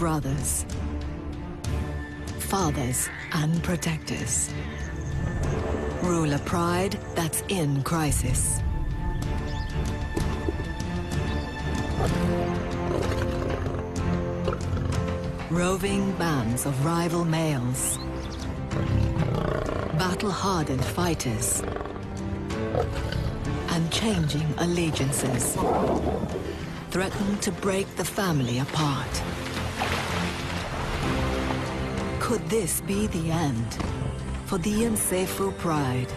brothers, fathers and protectors. Rule a pride that's in crisis. Roving bands of rival males, battle-hardened fighters, and changing allegiances threaten to break the family apart. Could this be the end for the Nsefu pride?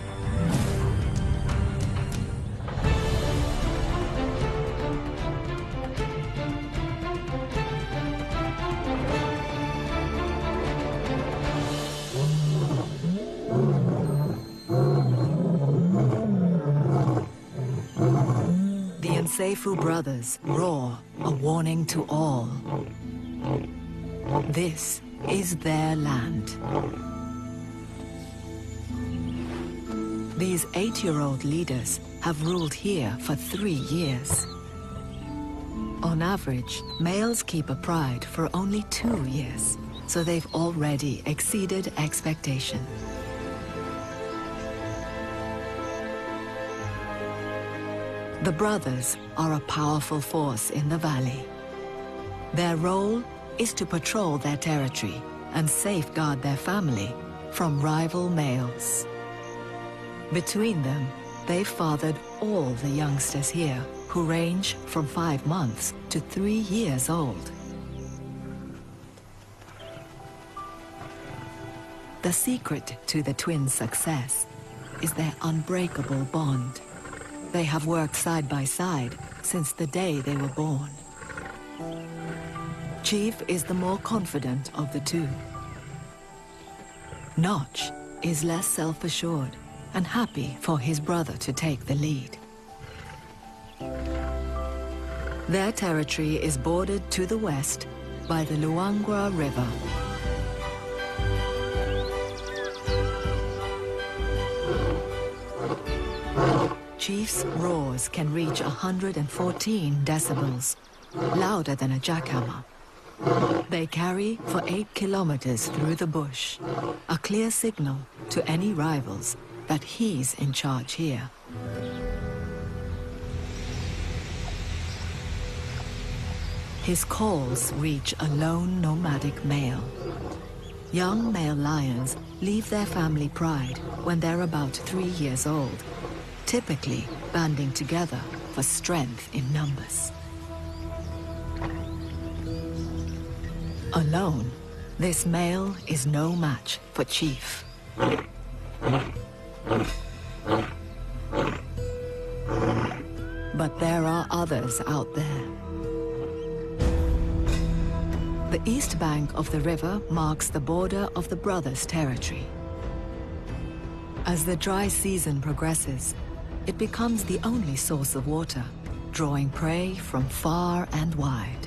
The Nsefu brothers roar a warning to all. This is their land. These 8-year-old leaders have ruled here for 3 years. On average, males keep a pride for only 2 years, so they've already exceeded expectation. The brothers are a powerful force in the valley. Their role is to patrol their territory and safeguard their family from rival males. Between them, they've fathered all the youngsters here, who range from 5 months to 3 years old. The secret to the twins' success is their unbreakable bond. They have worked side by side since the day they were born. Chief is the more confident of the two. Notch is less self-assured and happy for his brother to take the lead. Their territory is bordered to the west by the Luangwa River. Chief's roars can reach 114 decibels, louder than a jackhammer. They carry for 8 kilometers through the bush, a clear signal to any rivals that he's in charge here. His calls reach a lone nomadic male. Young male lions leave their family pride when they're about 3 years old, typically banding together for strength in numbers. Alone, this male is no match for Chief. But there are others out there. The east bank of the river marks the border of the brothers' territory. As the dry season progresses, it becomes the only source of water, drawing prey from far and wide.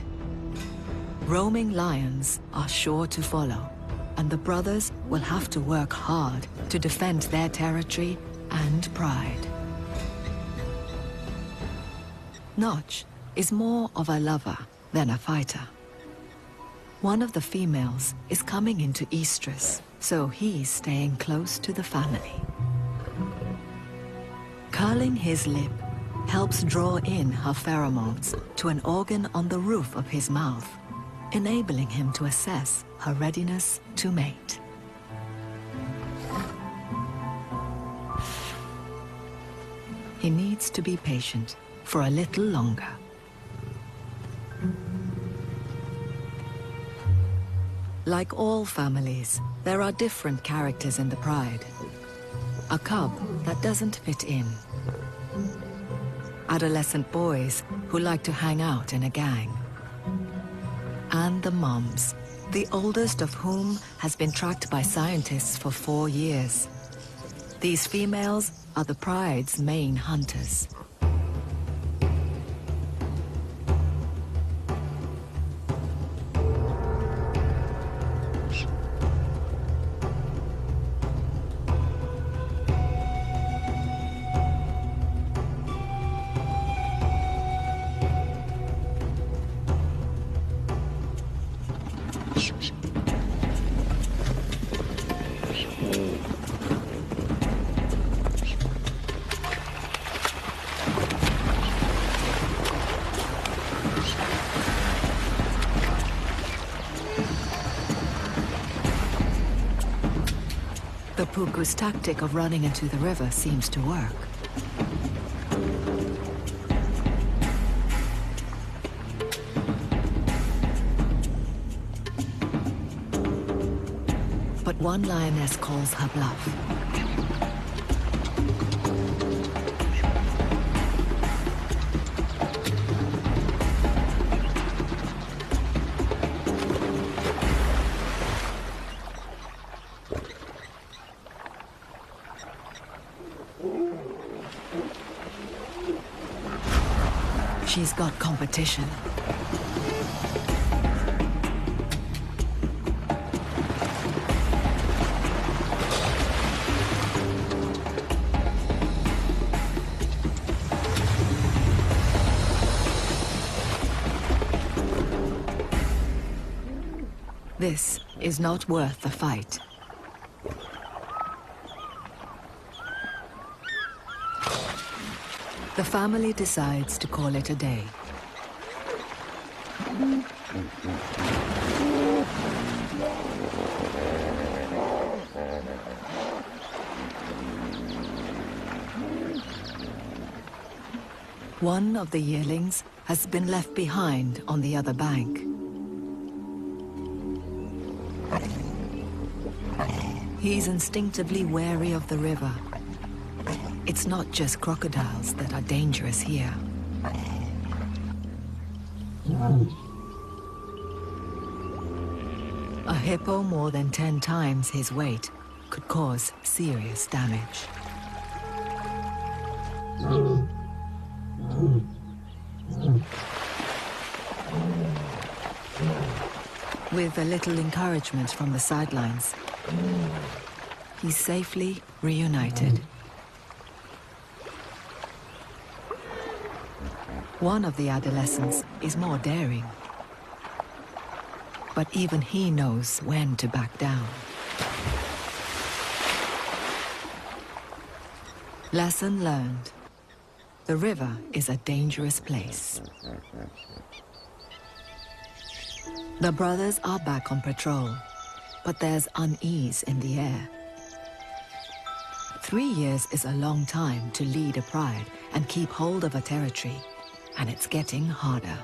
Roaming lions are sure to follow, and the brothers will have to work hard to defend their territory and pride. Notch is more of a lover than a fighter. One of the females is coming into estrus, so he's staying close to the family. Curling his lip helps draw in her pheromones to an organ on the roof of his mouth, enabling him to assess her readiness to mate. He needs to be patient for a little longer. Like all families, there are different characters in the pride. A cub that doesn't fit in. Adolescent boys who like to hang out in a gang. And the mums, the oldest of whom has been tracked by scientists for 4 years. These females are the pride's main hunters. The puku's tactic of running into the river seems to work. But one lioness calls her bluff. She's got competition. This is not worth the fight. The family decides to call it a day. One of the yearlings has been left behind on the other bank. He's instinctively wary of the river. It's not just crocodiles that are dangerous here. A hippo more than 10 times his weight could cause serious damage. With a little encouragement from the sidelines, he's safely reunited. One of the adolescents is more daring, but even he knows when to back down. Lesson learned. The river is a dangerous place. The brothers are back on patrol, but there's unease in the air. 3 years is a long time to lead a pride and keep hold of a territory, and it's getting harder.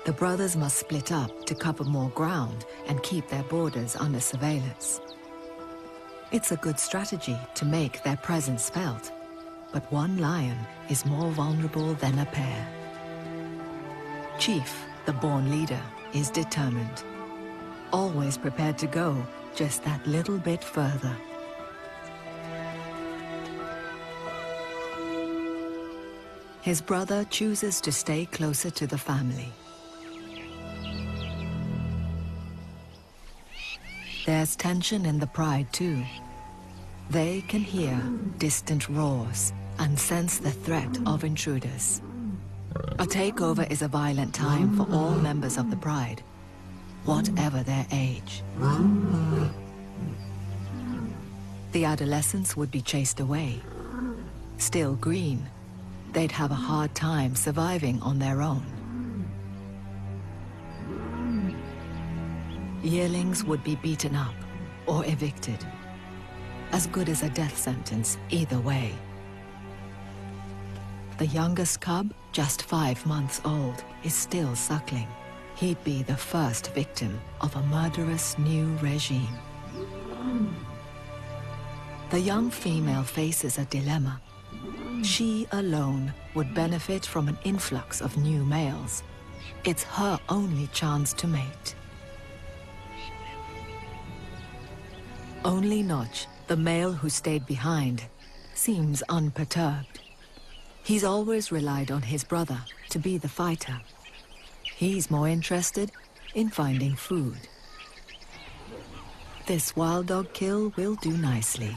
The brothers must split up to cover more ground and keep their borders under surveillance. It's a good strategy to make their presence felt, but one lion is more vulnerable than a pair. Chief, the born leader, is determined, always prepared to go just that little bit further. His brother chooses to stay closer to the family. There's tension in the pride too. They can hear distant roars and sense the threat of intruders. A takeover is a violent time for all members of the pride, whatever their age. The adolescents would be chased away. Still green, they'd have a hard time surviving on their own. Yearlings would be beaten up or evicted. As good as a death sentence either way. The youngest cub, just 5 months old, is still suckling. He'd be the first victim of a murderous new regime. The young female faces a dilemma. She alone would benefit from an influx of new males. It's her only chance to mate. Only Notch, the male who stayed behind, seems unperturbed. He's always relied on his brother to be the fighter. He's more interested in finding food. This wild dog kill will do nicely.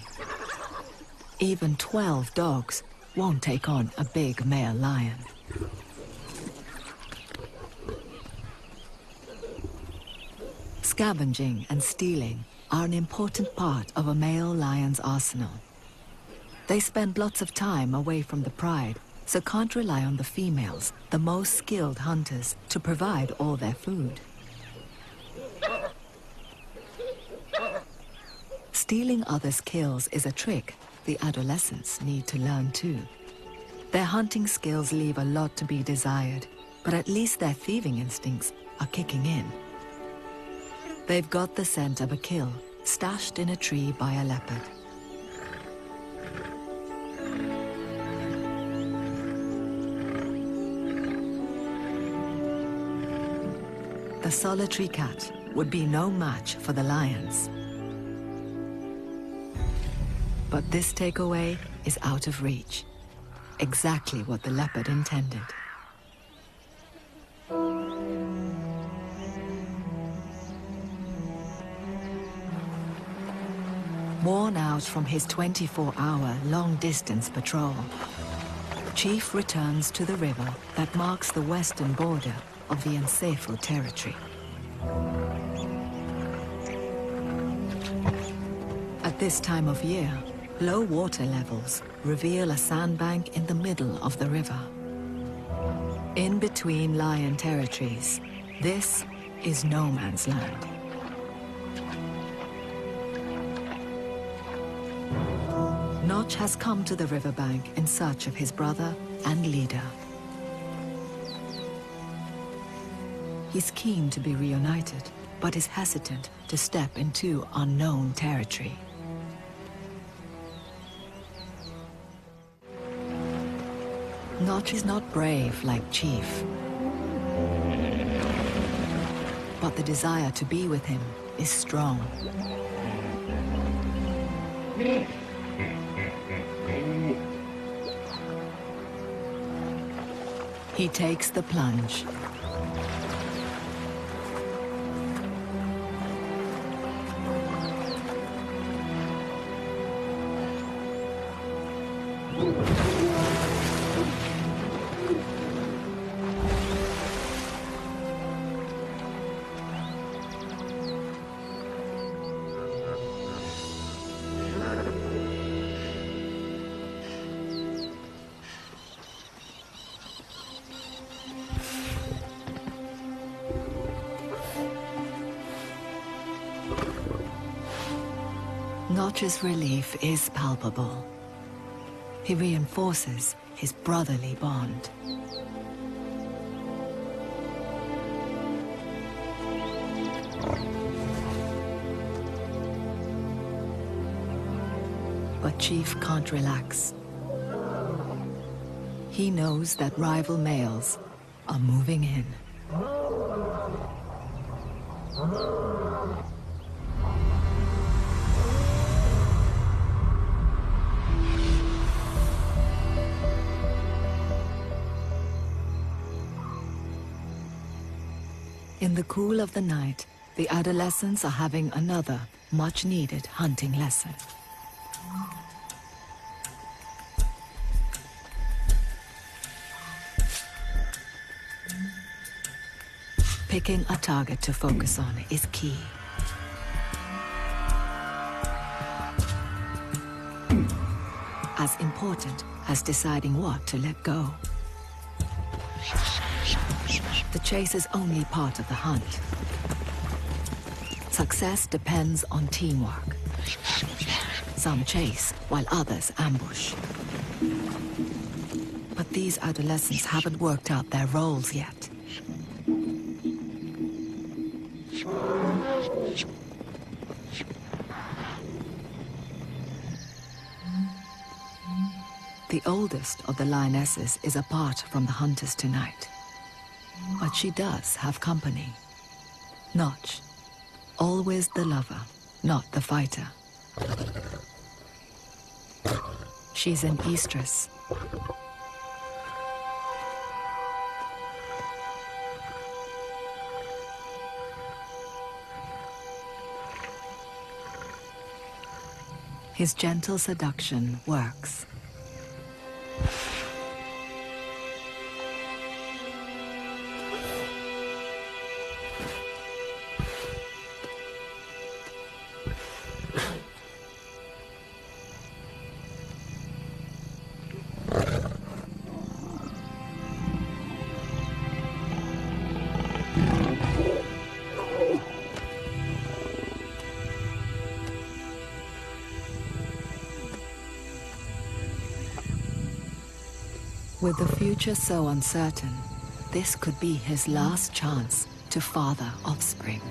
Even 12 dogs won't take on a big male lion. Scavenging and stealing are an important part of a male lion's arsenal. They spend lots of time away from the pride, so can't rely on the females, the most skilled hunters, to provide all their food. Stealing others' kills is a trick the adolescents need to learn too. Their hunting skills leave a lot to be desired, but at least their thieving instincts are kicking in. They've got the scent of a kill, stashed in a tree by a leopard. The solitary cat would be no match for the lions. But this takeaway is out of reach. Exactly what the leopard intended. Worn out from his 24-hour long-distance patrol, Chief returns to the river that marks the western border of the Nsefo territory. At this time of year, low water levels reveal a sandbank in the middle of the river. In between lion territories, this is no man's land. Notch has come to the riverbank in search of his brother and leader. He's keen to be reunited, but is hesitant to step into unknown territory. Notch is not brave like Chief, but the desire to be with him is strong. He takes the plunge. Notch's relief is palpable. He reinforces his brotherly bond. But Chief can't relax. He knows that rival males are moving in. In the cool of the night, the adolescents are having another much-needed hunting lesson. Picking a target to focus on is key. As important as deciding what to let go. The chase is only part of the hunt. Success depends on teamwork. Some chase while others ambush. But these adolescents haven't worked out their roles yet. The oldest of the lionesses is apart from the hunters tonight. But she does have company. Notch, always the lover, not the fighter. She's an estrus. His gentle seduction works. With the future so uncertain, this could be his last chance to father offspring.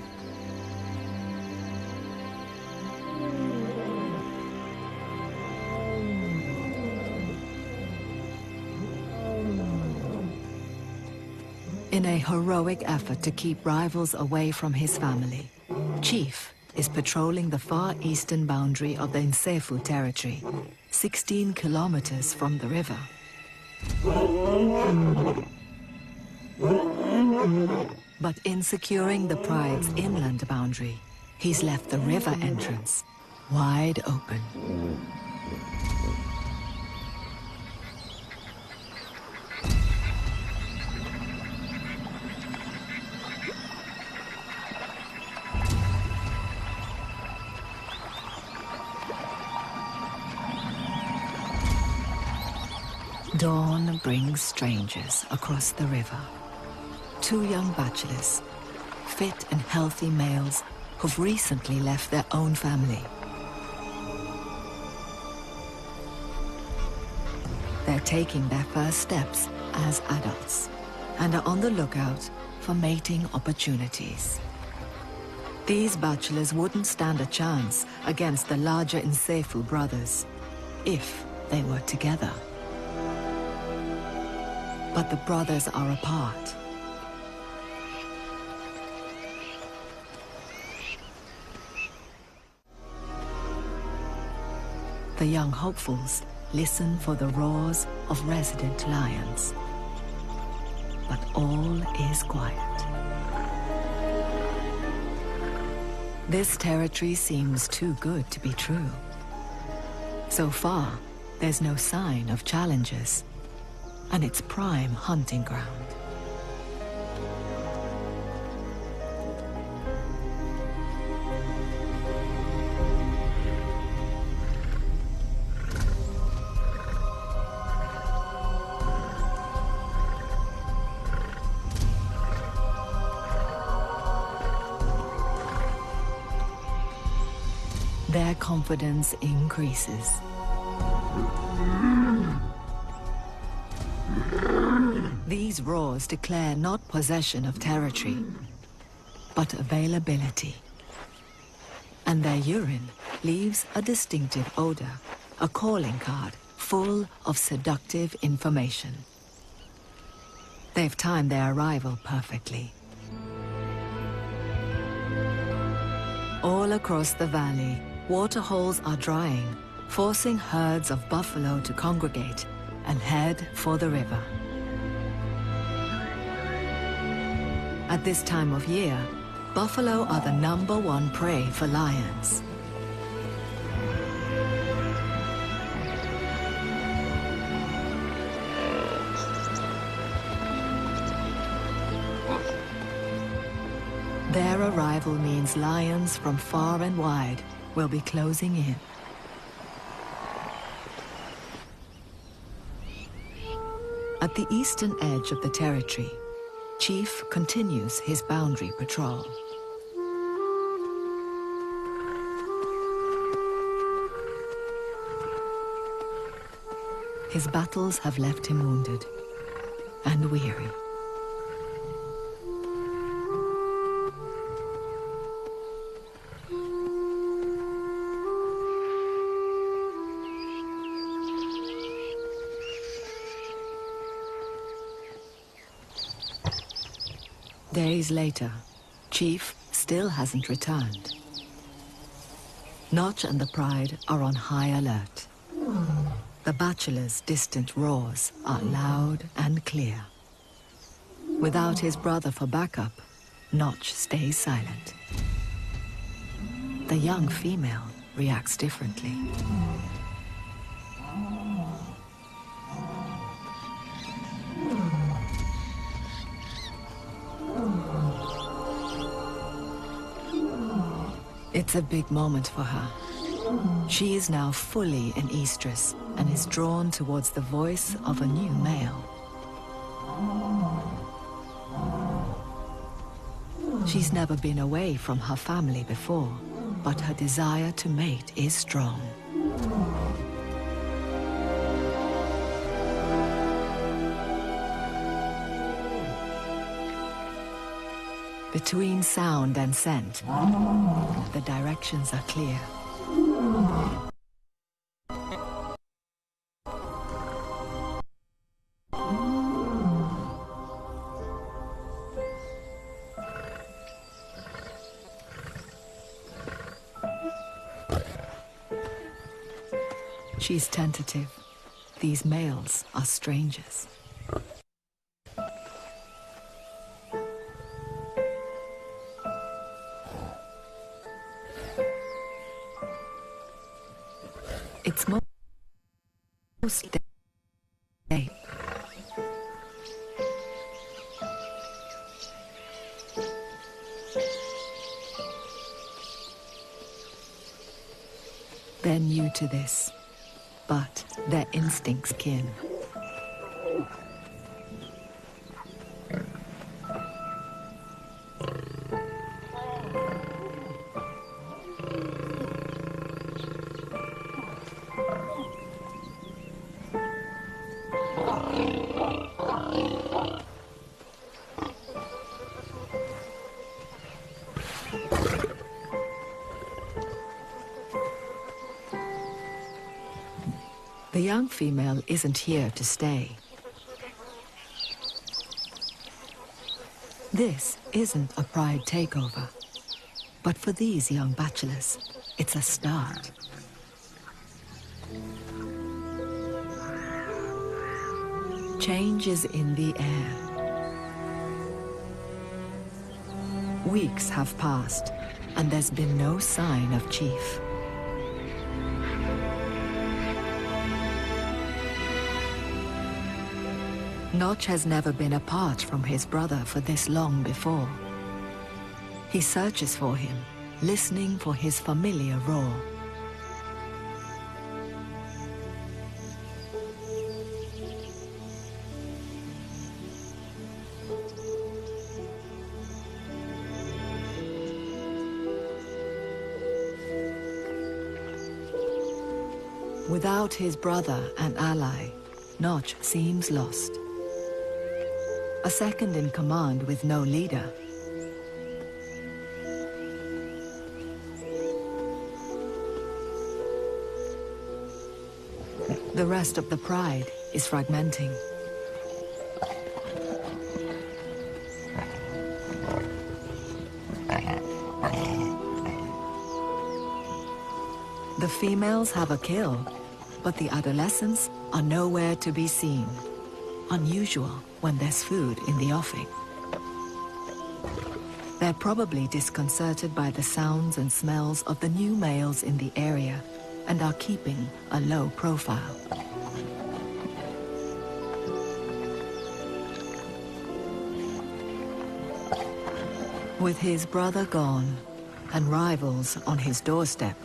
In a heroic effort to keep rivals away from his family, Chief is patrolling the far eastern boundary of the Nsefu territory, 16 kilometers from the river. But in securing the pride's inland boundary, he's left the river entrance wide open. Dawn brings strangers across the river. Two young bachelors, fit and healthy males who've recently left their own family. They're taking their first steps as adults and are on the lookout for mating opportunities. These bachelors wouldn't stand a chance against the larger Nsefu brothers if they were together. But the brothers are apart. The young hopefuls listen for the roars of resident lions. But all is quiet. This territory seems too good to be true. So far, there's no sign of challengers, and it's prime hunting ground. Their confidence increases. These roars declare not possession of territory, but availability. And their urine leaves a distinctive odor, a calling card full of seductive information. They've timed their arrival perfectly. All across the valley, waterholes are drying, forcing herds of buffalo to congregate and head for the river. At this time of year, buffalo are the #1 prey for lions. Their arrival means lions from far and wide will be closing in. At the eastern edge of the territory, Chief continues his boundary patrol. His battles have left him wounded and weary. Days later, Chief still hasn't returned. Notch and the Pride are on high alert. The bachelor's distant roars are loud and clear. Without his brother for backup, Notch stays silent. The young female reacts differently. It's a big moment for her. She is now fully in estrus and is drawn towards the voice of a new male. She's never been away from her family before, but her desire to mate is strong. Between sound and scent, the directions are clear. She's tentative. These males are strangers. It's most day. They're new to this, but their instincts kin. The young female isn't here to stay. This isn't a pride takeover, but for these young bachelors, it's a start. Change is in the air. Weeks have passed, and there's been no sign of Chief. Notch has never been apart from his brother for this long before. He searches for him, listening for his familiar roar. Without his brother and ally, Notch seems lost. A second in command with no leader. The rest of the pride is fragmenting. The females have a kill, but the adolescents are nowhere to be seen. Unusual when there's food in the offing. They're probably disconcerted by the sounds and smells of the new males in the area and are keeping a low profile. With his brother gone and rivals on his doorstep,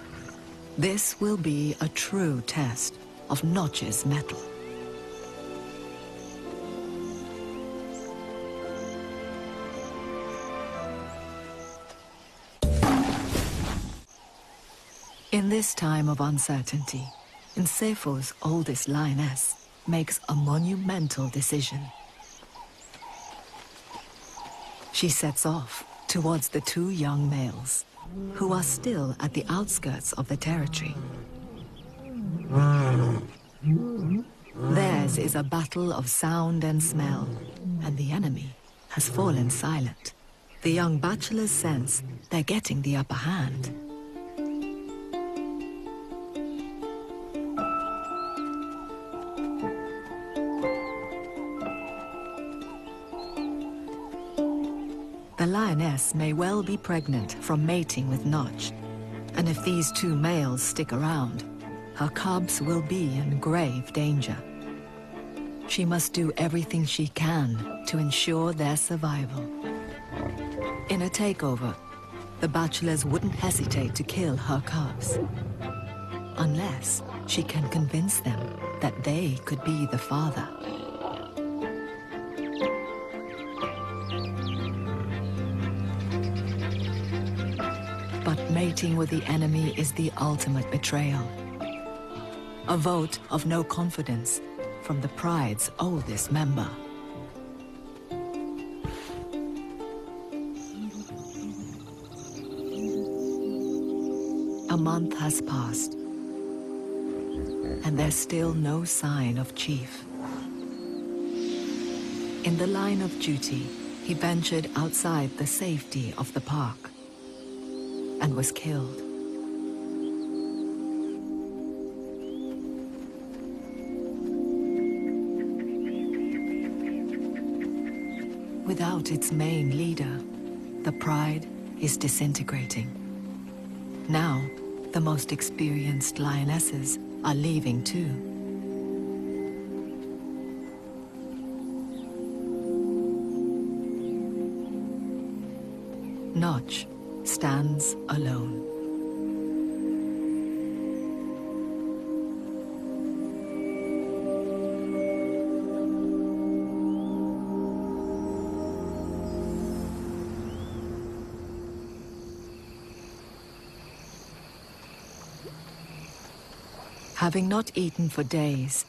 this will be a true test of Notch's mettle. In this time of uncertainty, Nsefo's oldest lioness makes a monumental decision. She sets off towards the two young males, who are still at the outskirts of the territory. Theirs is a battle of sound and smell, and the enemy has fallen silent. The young bachelors sense they're getting the upper hand. The lioness may well be pregnant from mating with Notch, and if these two males stick around, her cubs will be in grave danger. She must do everything she can to ensure their survival. In a takeover, the bachelors wouldn't hesitate to kill her cubs, unless she can convince them that they could be the father. But mating with the enemy is the ultimate betrayal. A vote of no confidence from the pride's oldest member. A month has passed, and there's still no sign of Chief. In the line of duty, he ventured outside the safety of the park and was killed. Without its main leader, the pride is disintegrating. Now, the most experienced lionesses are leaving too. Notch stands alone. Having not eaten for days,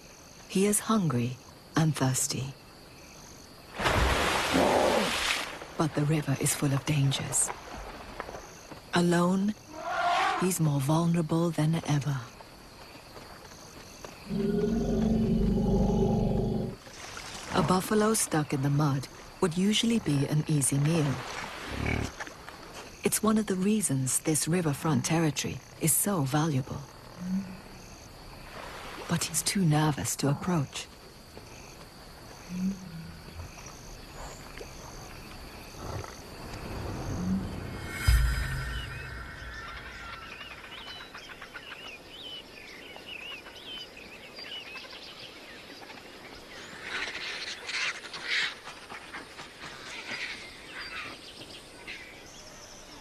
he is hungry and thirsty. But the river is full of dangers. Alone, he's more vulnerable than ever. A buffalo stuck in the mud would usually be an easy meal. It's one of the reasons this riverfront territory is so valuable. But he's too nervous to approach.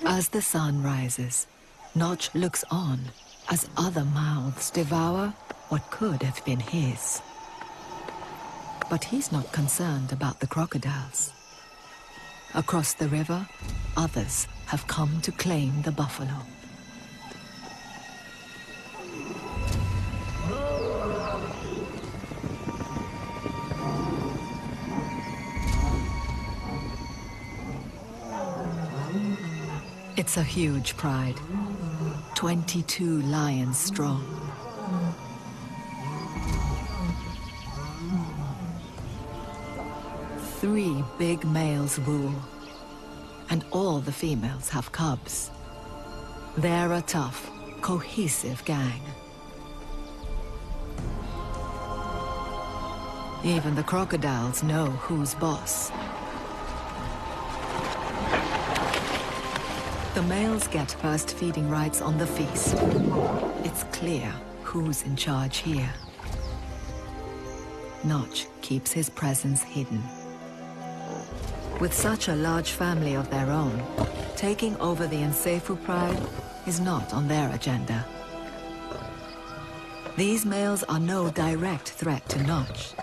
As the sun rises, Notch looks on as other mouths devour what could have been his. But he's not concerned about the crocodiles. Across the river, others have come to claim the buffalo. It's a huge pride. 22 lions strong. Three big males rule, and all the females have cubs. They're a tough, cohesive gang. Even the crocodiles know who's boss. The males get first feeding rights on the feast. It's clear who's in charge here. Notch keeps his presence hidden. With such a large family of their own, taking over the Nsefu pride is not on their agenda. These males are no direct threat to Notch.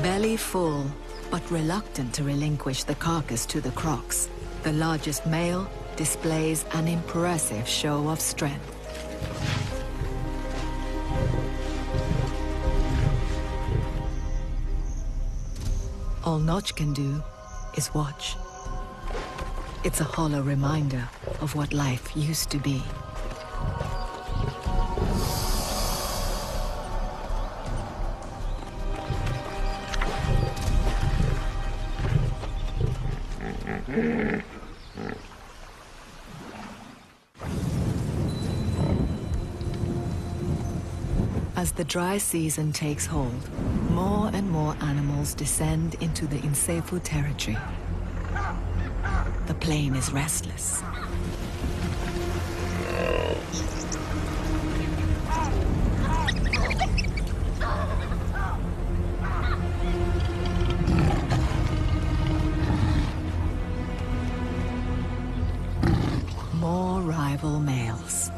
Belly full, but reluctant to relinquish the carcass to the crocs, the largest male displays an impressive show of strength. All Notch can do is watch. It's a hollow reminder of what life used to be. As the dry season takes hold, more and more animals descend into the Nsefu territory. The plain is restless. More rival males.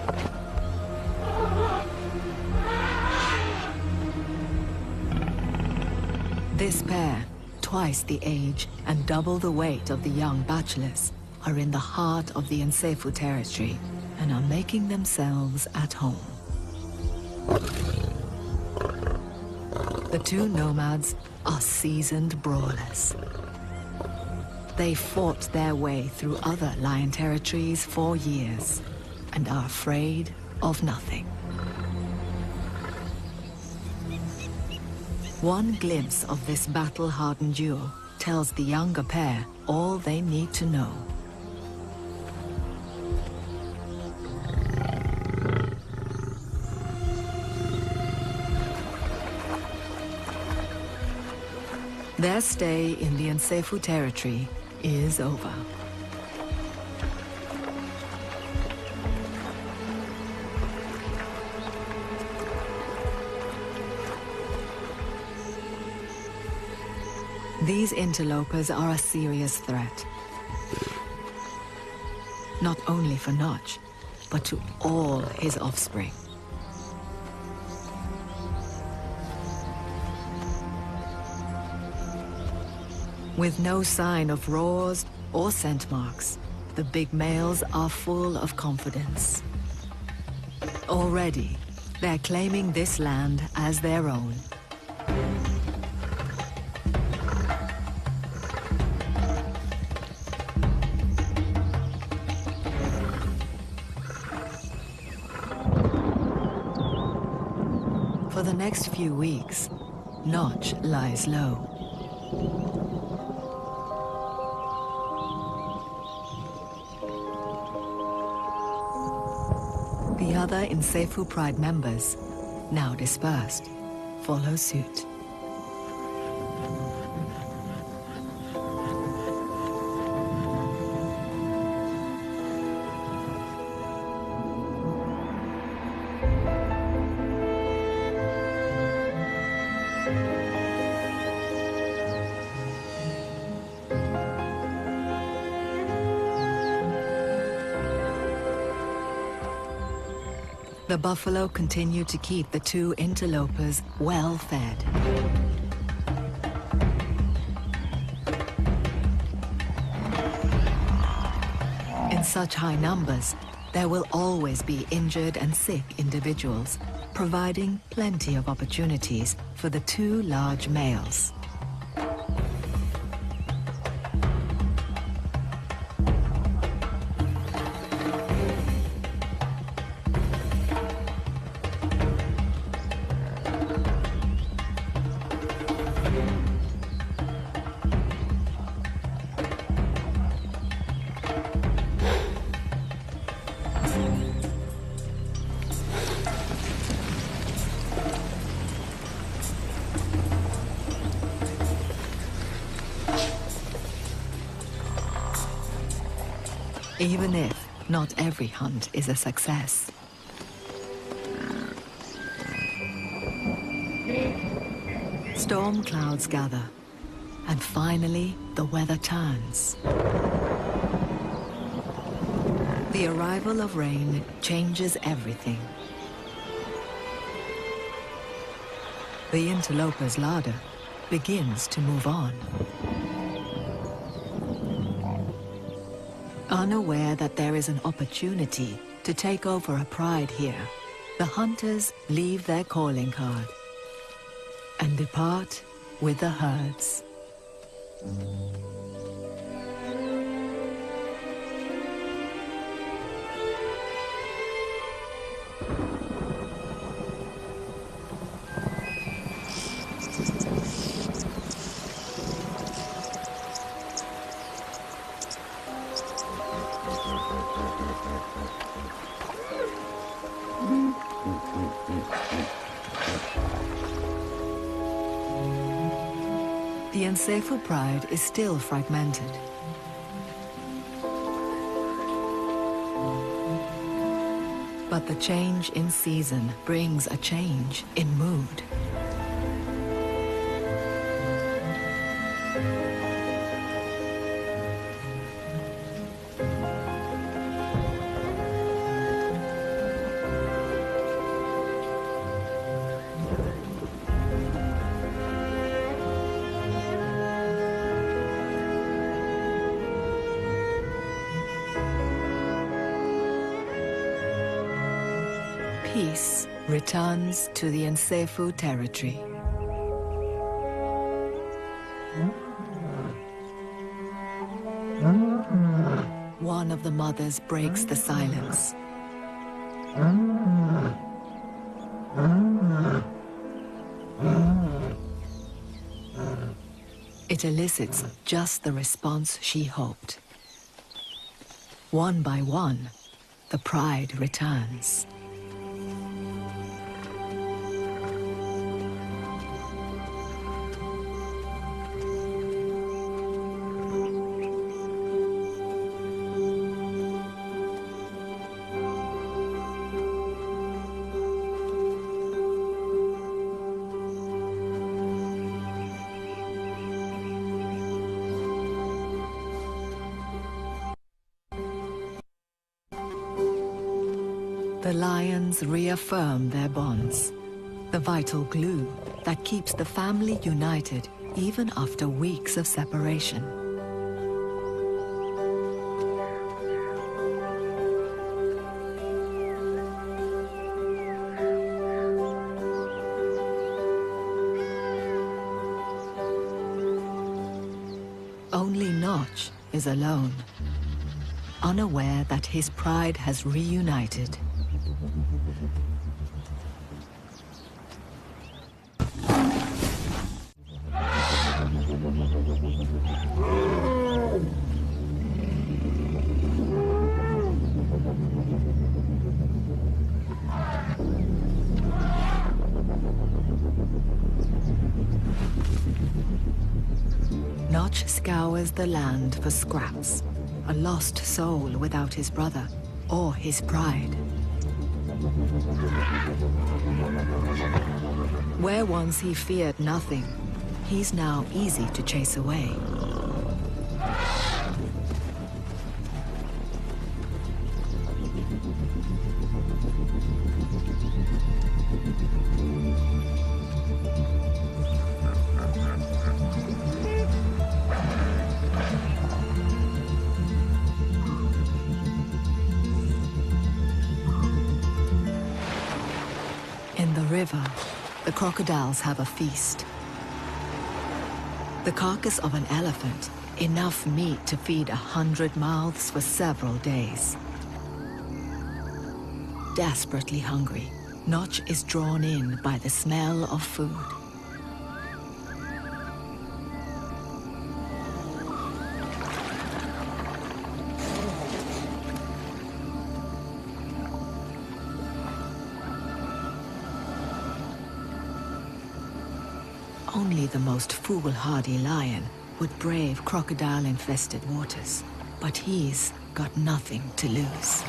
This pair, twice the age and double the weight of the young bachelors, are in the heart of the Nsefu territory and are making themselves at home. The two nomads are seasoned brawlers. They fought their way through other lion territories for years and are afraid of nothing. One glimpse of this battle-hardened duo tells the younger pair all they need to know. Their stay in the Nsefu territory is over. These interlopers are a serious threat. Not only for Notch, but to all his offspring. With no sign of roars or scent marks, the big males are full of confidence. Already, they're claiming this land as their own. For the next few weeks, Notch lies low. The other Nsefu Pride members, now dispersed, follow suit. The buffalo continue to keep the two interlopers well fed. In such high numbers, there will always be injured and sick individuals, providing plenty of opportunities for the two large males. Even if not every hunt is a success. Storm clouds gather, and finally the weather turns. The arrival of rain changes everything. The interloper's larder begins to move on. Unaware that there is an opportunity to take over a pride here, the hunters leave their calling card and depart with the herds. The Nsefu Pride is still fragmented. But the change in season brings a change in mood. Peace returns to the Nsefu territory. One of the mothers breaks the silence. It elicits just the response she hoped. One by one, the pride returns. The lions reaffirm their bonds, the vital glue that keeps the family united even after weeks of separation. Only Notch is alone, unaware that his pride has reunited. Notch scours the land for scraps, a lost soul without his brother or his pride. Where once he feared nothing, he's now easy to chase away. In the river, the crocodiles have a feast. The carcass of an elephant, enough meat to feed 100 mouths for several days. Desperately hungry, Notch is drawn in by the smell of food. Only the most foolhardy lion would brave crocodile-infested waters, but he's got nothing to lose.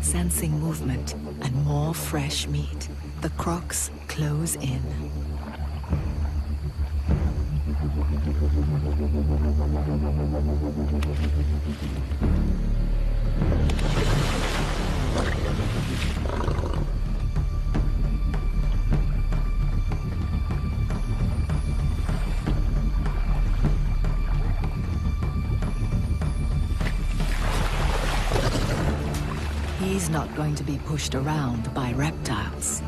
Sensing movement and more fresh meat, the crocs close in. He's not going to be pushed around by reptiles.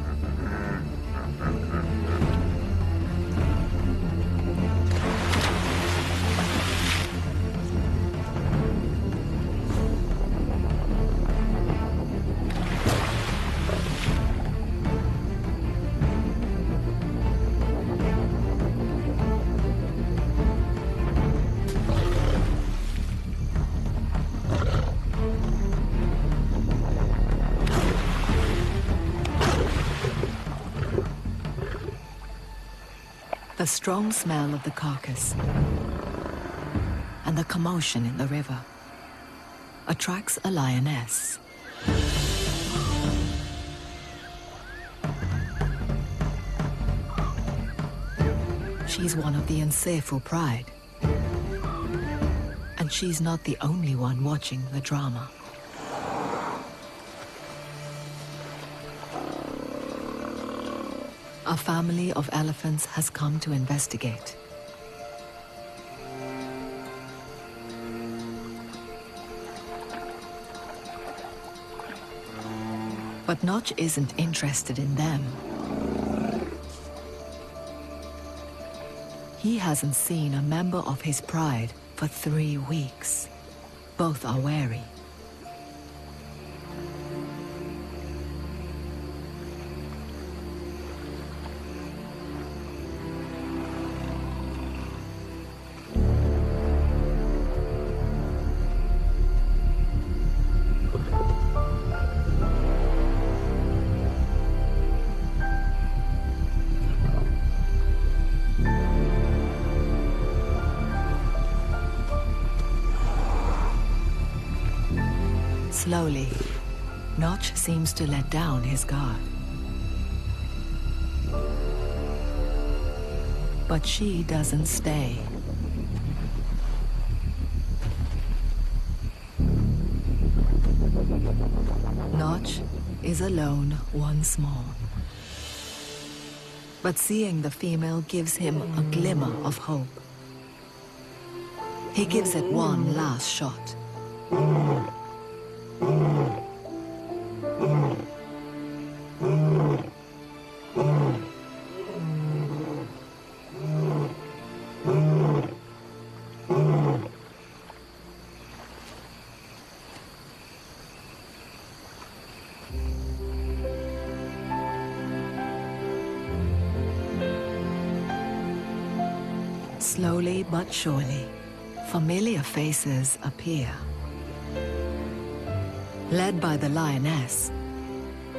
The strong smell of the carcass and the commotion in the river attracts a lioness. She's one of the Nsefu pride, and she's not the only one watching the drama. A family of elephants has come to investigate. But Notch isn't interested in them. He hasn't seen a member of his pride for 3 weeks. Both are wary. Slowly, Notch seems to let down his guard. But she doesn't stay. Notch is alone once more. But seeing the female gives him a glimmer of hope. He gives it one last shot. Slowly but surely, familiar faces appear. Led by the lioness,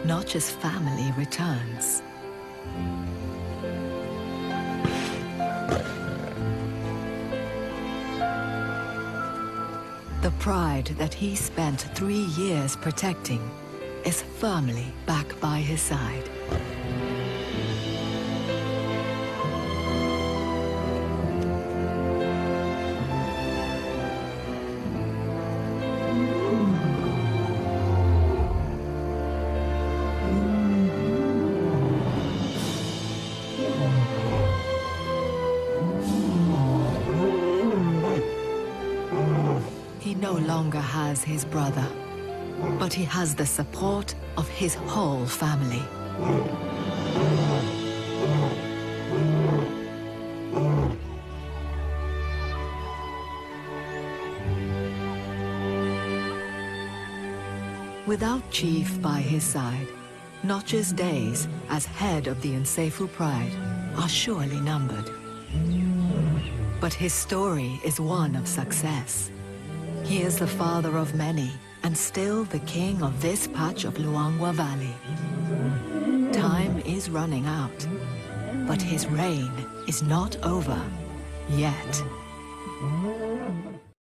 Notch's family returns. The pride that he spent 3 years protecting is firmly back by his side. He no longer has his brother, but he has the support of his whole family. Without Chief by his side, Notch's days as head of the Nsefu Pride are surely numbered. But his story is one of success. He is the father of many, and still the king of this patch of Luangwa Valley. Time is running out, but his reign is not over yet.